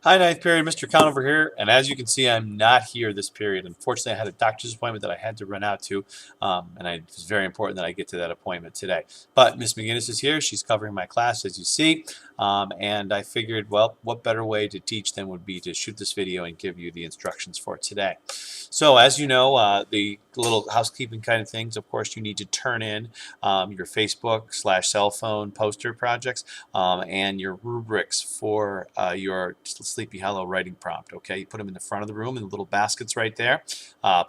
Hi, ninth period, Mr. Conover here, and as you can see, I'm not here this period. Unfortunately, I had a doctor's appointment that I had to run out to, and it was very important that I get to that appointment today. But Miss McGinnis is here. She's covering my class, as you see, and I figured, well, what better way to teach than would be to shoot this video and give you the instructions for today. So, as you know, the little housekeeping kind of things, of course, you need to turn in your Facebook/cell phone poster projects and your rubrics for your Sleepy Hollow writing prompt. Okay, you put them in the front of the room in the little baskets right there.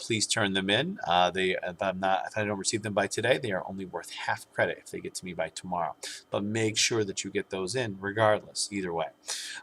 Please turn them in. If I don't receive them by today, they are only worth half credit if they get to me by tomorrow. But make sure that you get those in regardless, either way.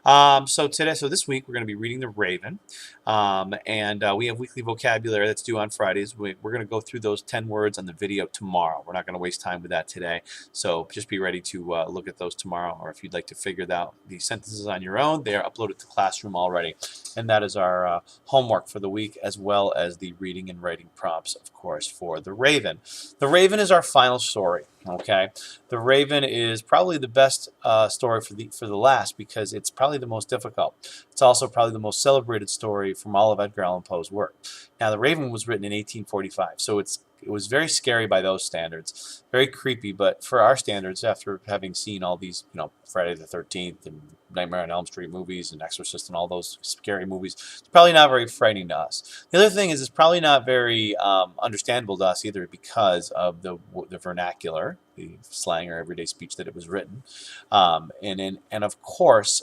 So this week we're going to be reading The Raven, and we have weekly vocabulary that's due on Fridays. We're going to go through those 10 words on the video tomorrow. We're not going to waste time with that today. So just be ready to look at those tomorrow, or if you'd like to figure out these sentences on your own, they are uploaded to Classroom already. And that is our homework for the week, as well as the reading and writing prompts, of course, for The Raven. The Raven is our final story. Okay, The Raven is probably the best story for the last, because it's probably the most difficult. It's also probably the most celebrated story from all of Edgar Allan Poe's work. Now, The Raven was written in 1845, so it was very scary by those standards, very creepy. But for our standards, after having seen all these, Friday the 13th and Nightmare on Elm Street movies and Exorcist and all those scary movies, it's probably not very frightening to us. The other thing is, it's probably not very understandable to us either, because of the vernacular, the slang or everyday speech that it was written, and of course.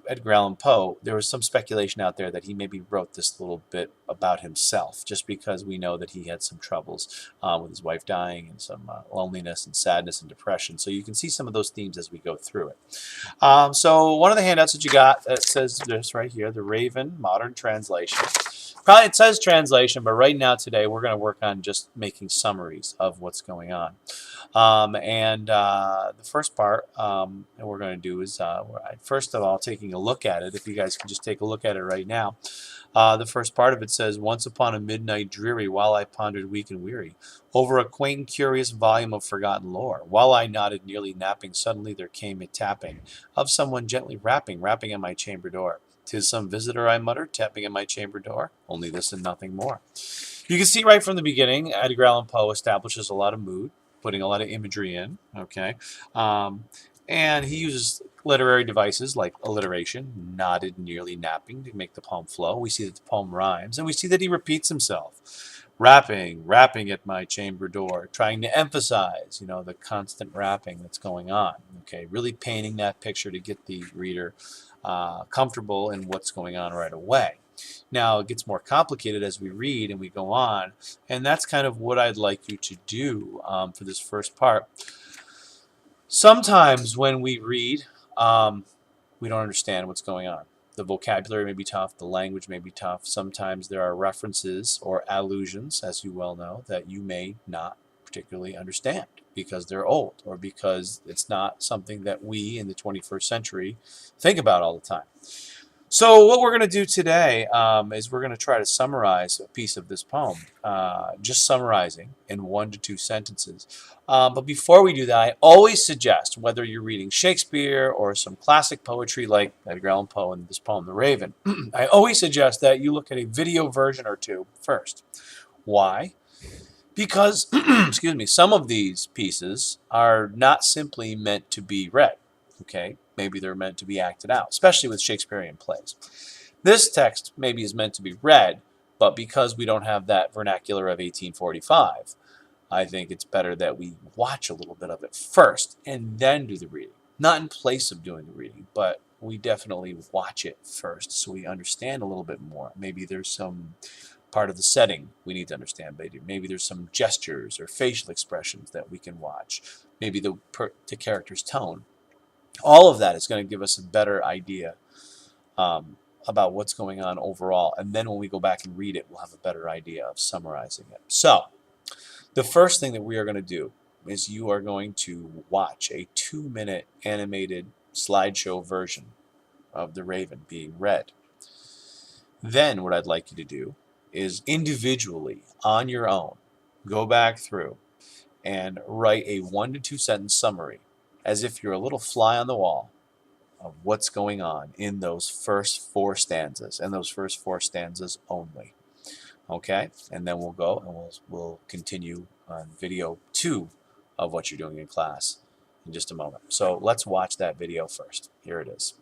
Edgar Allan Poe, there was some speculation out there that he maybe wrote this little bit about himself, just because we know that he had some troubles with his wife dying, and some loneliness and sadness and depression. So you can see some of those themes as we go through it. So one of the handouts that you got, that says this right here, The Raven, Modern Translation. Probably it says translation, but right now today we're going to work on just making summaries of what's going on. The first part that we're going to do is, first of all, taking a look at it. If you guys can just take a look at it right now. The first part of it says, "Once upon a midnight dreary, while I pondered weak and weary, over a quaint and curious volume of forgotten lore, while I nodded, nearly napping, suddenly there came a tapping of someone gently rapping at my chamber door. 'Tis some visitor," I muttered, tapping at my chamber door. Only this and nothing more. You can see right from the beginning, Edgar Allan Poe establishes a lot of mood, putting a lot of imagery in, okay? Um, and he uses literary devices like alliteration, nodded, nearly napping, to make the poem flow. We see that the poem rhymes, and we see that he repeats himself. Rapping at my chamber door, trying to emphasize, the constant rapping that's going on, okay? Really painting that picture to get the reader comfortable in what's going on right away. Now, it gets more complicated as we read and we go on, and that's kind of what I'd like you to do for this first part. Sometimes when we read, we don't understand what's going on. The vocabulary may be tough, the language may be tough. Sometimes there are references or allusions, as you well know, that you may not particularly understand because they're old, or because it's not something that we in the 21st century think about all the time. So what we're going to do today is we're going to try to summarize a piece of this poem, just summarizing in 1 to 2 sentences. But before we do that, I always suggest, whether you're reading Shakespeare or some classic poetry like Edgar Allan Poe and this poem, The Raven, I always suggest that you look at a video version or two first. Why? Because, excuse me, some of these pieces are not simply meant to be read. Okay, maybe they're meant to be acted out, especially with Shakespearean plays. This text maybe is meant to be read, but because we don't have that vernacular of 1845, I think it's better that we watch a little bit of it first and then do the reading. Not in place of doing the reading, but we definitely watch it first so we understand a little bit more. Maybe there's some part of the setting we need to understand better. Maybe there's some gestures or facial expressions that we can watch. Maybe the character's tone. All of that is going to give us a better idea about what's going on overall. And then when we go back and read it, we'll have a better idea of summarizing it. So the first thing that we are going to do is you are going to watch a 2-minute animated slideshow version of The Raven being read. Then what I'd like you to do is individually, on your own, go back through and write a 1 to 2 sentence summary, as if you're a little fly on the wall, of what's going on in those first 4 stanzas, and those first 4 stanzas only. Okay, and then we'll go and we'll continue on video 2 of what you're doing in class in just a moment. So let's watch that video first. Here it is.